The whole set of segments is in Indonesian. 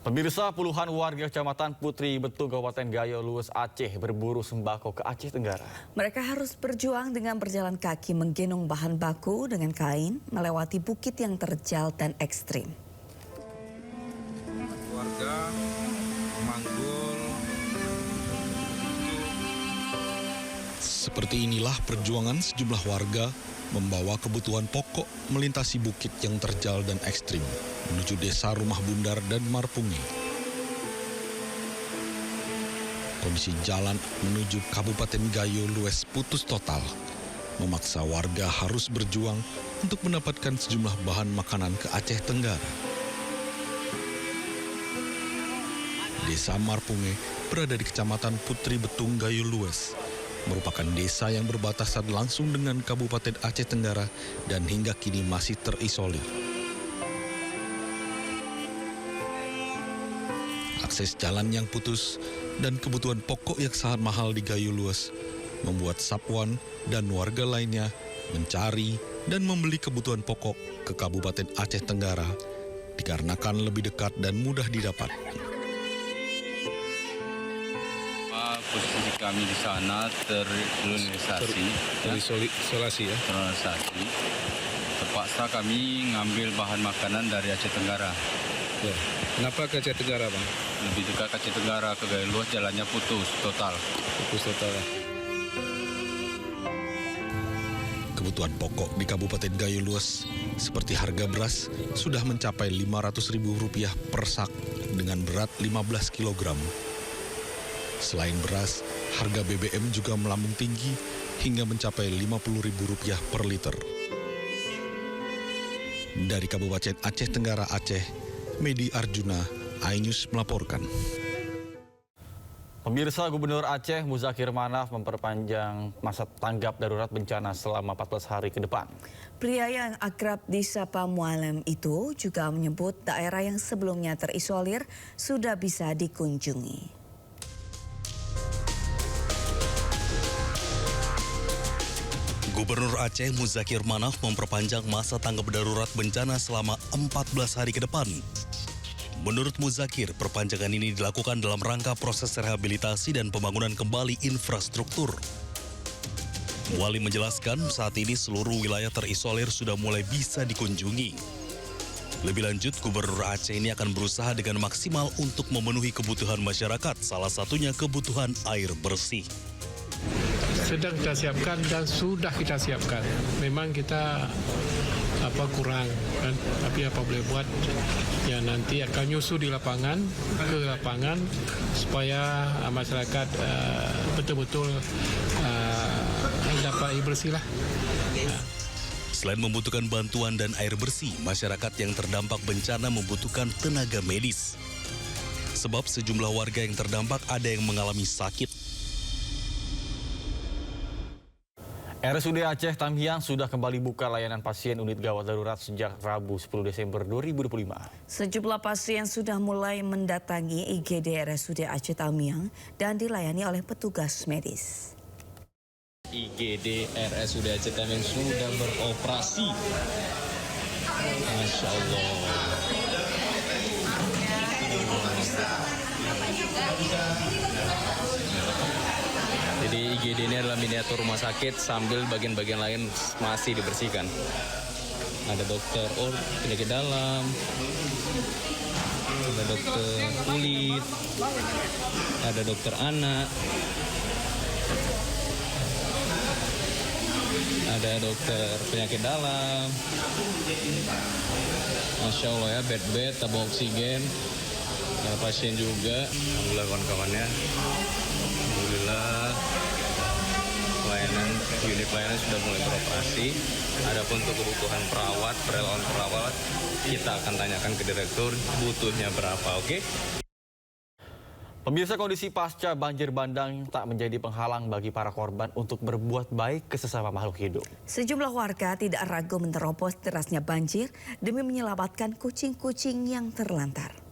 Pemirsa, puluhan warga Kecamatan Putri Betung, Kabupaten Gayo Lues, Aceh berburu sembako ke Aceh Tenggara. Mereka harus berjuang dengan berjalan kaki menggendong bahan baku dengan kain melewati bukit yang terjal dan ekstrim. Warga Manggul. Seperti inilah perjuangan sejumlah warga membawa kebutuhan pokok melintasi bukit yang terjal dan ekstrim menuju desa Rumah Bundar dan Marpungi. Kondisi jalan menuju Kabupaten Gayo Lues putus total, memaksa warga harus berjuang untuk mendapatkan sejumlah bahan makanan ke Aceh Tenggara. Desa Marpungi berada di Kecamatan Putri Betung, Gayo Lues, merupakan desa yang berbatasan langsung dengan Kabupaten Aceh Tenggara dan hingga kini masih terisolir. Akses jalan yang putus dan kebutuhan pokok yang sangat mahal di Gayo Lues membuat Sapwan dan warga lainnya mencari dan membeli kebutuhan pokok ke Kabupaten Aceh Tenggara dikarenakan lebih dekat dan mudah didapat. Posisi kami di sana terisolasi ya. Terpaksa kami ngambil bahan makanan dari Aceh Tenggara. Ya. Kenapa ke Aceh Tenggara, Bang? Lebih dekat Aceh Tenggara ke Gayo Lues, jalannya putus total. Kebutuhan pokok di Kabupaten Gayo Lues seperti harga beras sudah mencapai Rp500.000 per sak dengan berat 15 kg. Selain beras, harga BBM juga melambung tinggi hingga mencapai Rp50.000 per liter. Dari Kabupaten Aceh Tenggara, Aceh, Medi Arjuna, iNews melaporkan. Pemirsa, Gubernur Aceh Muzakir Manaf memperpanjang masa tanggap darurat bencana selama 14 hari ke depan. Pria yang akrab disapa Mualem itu juga menyebut daerah yang sebelumnya terisolir sudah bisa dikunjungi. Gubernur Aceh Muzakir Manaf memperpanjang masa tanggap darurat bencana selama 14 hari ke depan. Menurut Muzakir, perpanjangan ini dilakukan dalam rangka proses rehabilitasi dan pembangunan kembali infrastruktur. Wali menjelaskan saat ini seluruh wilayah terisolir sudah mulai bisa dikunjungi. Lebih lanjut, Gubernur Aceh ini akan berusaha dengan maksimal untuk memenuhi kebutuhan masyarakat, salah satunya kebutuhan air bersih. Sedang kita siapkan dan sudah kita siapkan. Memang kita kurang kan, tapi apa boleh buat, ya nanti akan nyusu di lapangan, ke lapangan supaya masyarakat betul-betul dapat air bersih lah. Selain membutuhkan bantuan dan air bersih, masyarakat yang terdampak bencana membutuhkan tenaga medis. Sebab sejumlah warga yang terdampak ada yang mengalami sakit. RSUD Aceh Tamiang sudah kembali buka layanan pasien unit gawat darurat sejak Rabu 10 Desember 2025. Sejumlah pasien sudah mulai mendatangi IGD RSUD Aceh Tamiang dan dilayani oleh petugas medis. IGD RSUD Aceh Tamiang sudah beroperasi. Masya Allah. Jadi IGD ini adalah miniatur rumah sakit sambil bagian-bagian lain masih dibersihkan. Ada dokter penyakit dalam, ada dokter kulit, ada dokter anak, ada dokter penyakit dalam. Masya Allah ya, bed-bed, tabung oksigen, ada pasien juga. Alhamdulillah kawan-kawannya. Alhamdulillah unit pelayanan sudah mulai beroperasi. Adapun untuk kebutuhan perawat, relawan perawat, kita akan tanyakan ke direktur butuhnya berapa, oke? Pemirsa, kondisi pasca banjir bandang tak menjadi penghalang bagi para korban untuk berbuat baik ke sesama makhluk hidup. Sejumlah warga tidak ragu menerobos derasnya banjir demi menyelamatkan kucing-kucing yang terlantar.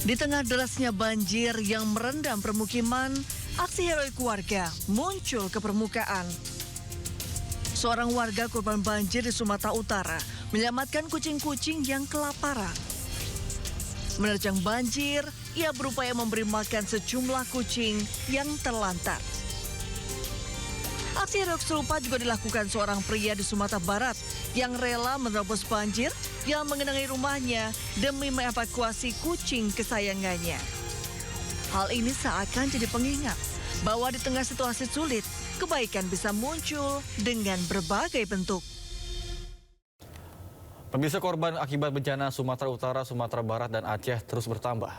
Di tengah derasnya banjir yang merendam permukiman, aksi heroik warga muncul ke permukaan. Seorang warga korban banjir di Sumatera Utara menyelamatkan kucing-kucing yang kelaparan. Menerjang banjir, ia berupaya memberi makan sejumlah kucing yang terlantar. Aksi heroik serupa juga dilakukan seorang pria di Sumatera Barat yang rela menerobos banjir yang mengenangi rumahnya demi mengevakuasi kucing kesayangannya. Hal ini seakan jadi pengingat bahwa di tengah situasi sulit, kebaikan bisa muncul dengan berbagai bentuk. Pemirsa, korban akibat bencana Sumatera Utara, Sumatera Barat, dan Aceh terus bertambah.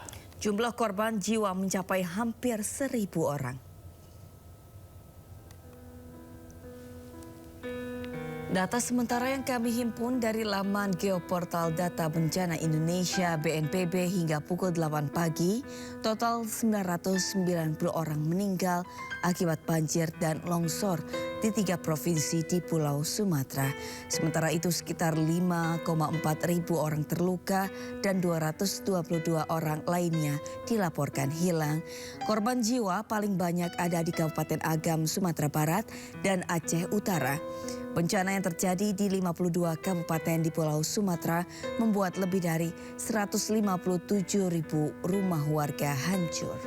Jumlah korban jiwa mencapai hampir 1.000 orang. Data sementara yang kami himpun dari laman Geoportal Data Bencana Indonesia BNPB hingga pukul 8 pagi, total 990 orang meninggal akibat banjir dan longsor di 3 provinsi di Pulau Sumatera. Sementara itu sekitar 5,4 ribu orang terluka dan 222 orang lainnya dilaporkan hilang. Korban jiwa paling banyak ada di Kabupaten Agam, Sumatera Barat dan Aceh Utara. Bencana yang terjadi di 52 kabupaten di Pulau Sumatera membuat lebih dari 157.000 rumah warga hancur.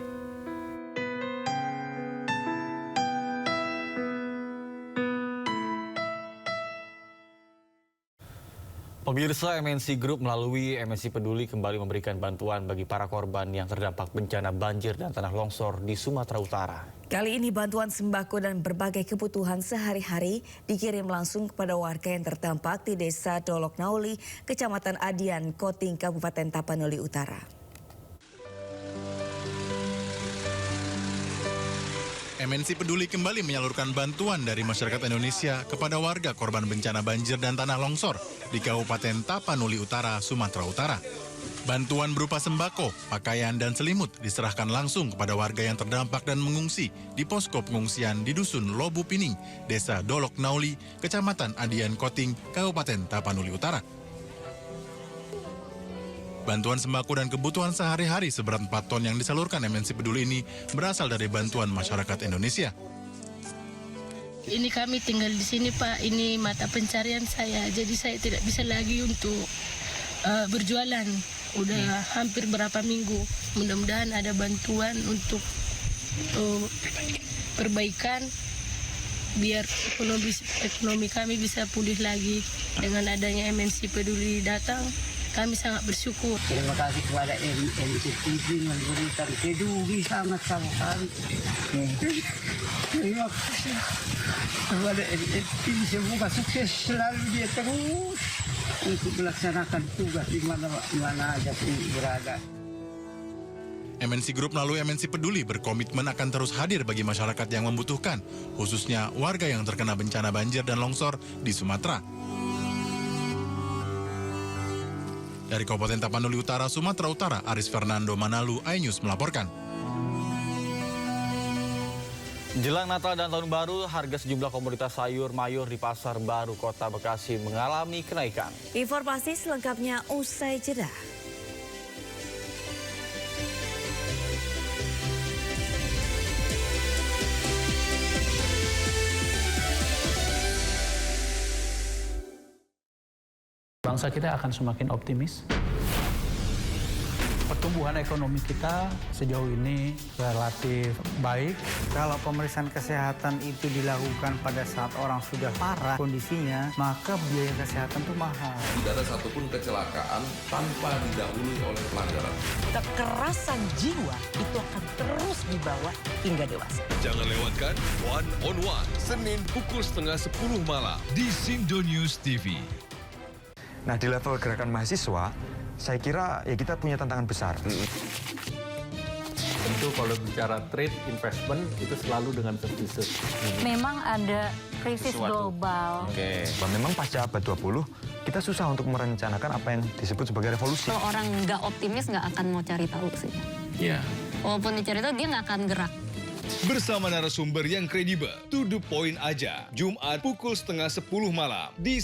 Pemirsa, MNC Group melalui MNC Peduli kembali memberikan bantuan bagi para korban yang terdampak bencana banjir dan tanah longsor di Sumatera Utara. Kali ini bantuan sembako dan berbagai kebutuhan sehari-hari dikirim langsung kepada warga yang terdampak di Desa Dolok Nauli, Kecamatan Adian, Koting, Kabupaten Tapanuli Utara. MNC Peduli kembali menyalurkan bantuan dari masyarakat Indonesia kepada warga korban bencana banjir dan tanah longsor di Kabupaten Tapanuli Utara, Sumatera Utara. Bantuan berupa sembako, pakaian, dan selimut diserahkan langsung kepada warga yang terdampak dan mengungsi di posko pengungsian di Dusun Lobu Pining, Desa Dolok Nauli, Kecamatan Adian Koting, Kabupaten Tapanuli Utara. Bantuan sembako dan kebutuhan sehari-hari seberat 4 ton yang disalurkan MNC Peduli ini berasal dari bantuan masyarakat Indonesia. Ini kami tinggal di sini, Pak. Ini mata pencarian saya. Jadi saya tidak bisa lagi untuk berjualan. Udah hampir berapa minggu. Mudah-mudahan ada bantuan untuk perbaikan biar ekonomi kami bisa pulih lagi. Dengan adanya MNC Peduli datang, kami sangat bersyukur. Terima kasih kepada MNC TV memberikan peduli sangat kami. Terima kasih kepada MNC TV, semoga sukses selalu dia terus untuk melaksanakan tugas di mana aja pun berada. MNC Group melalui MNC Peduli berkomitmen akan terus hadir bagi masyarakat yang membutuhkan, khususnya warga yang terkena bencana banjir dan longsor di Sumatera. Dari Kabupaten Tapanuli Utara, Sumatera Utara, Aris Fernando Manalu, iNews melaporkan. Jelang Natal dan Tahun Baru, harga sejumlah komoditas sayur mayur di Pasar Baru Kota Bekasi mengalami kenaikan. Informasi selengkapnya usai jeda. Bangsa kita akan semakin optimis. Pertumbuhan ekonomi kita sejauh ini relatif baik. Kalau pemeriksaan kesehatan itu dilakukan pada saat orang sudah parah kondisinya, maka biaya kesehatan itu mahal. Tidak ada satupun kecelakaan tanpa didahului oleh pelanggaran. Kekerasan jiwa itu akan terus dibawa hingga dewasa. Jangan lewatkan One on One, Senin pukul 9:30 malam di Sindo News TV. Nah, di level gerakan mahasiswa, saya kira ya kita punya tantangan besar. Tentu kalau bicara trade investment itu selalu dengan terpisah. Memang ada krisis global. Memang pasca abad 20, kita susah untuk merencanakan apa yang disebut sebagai revolusi. Kalau orang nggak optimis nggak akan mau cari tahu sih. Iya. Walaupun dicari tahu dia nggak akan gerak. Bersama narasumber yang kredibel, to the point aja. Jumat pukul 9:30 malam di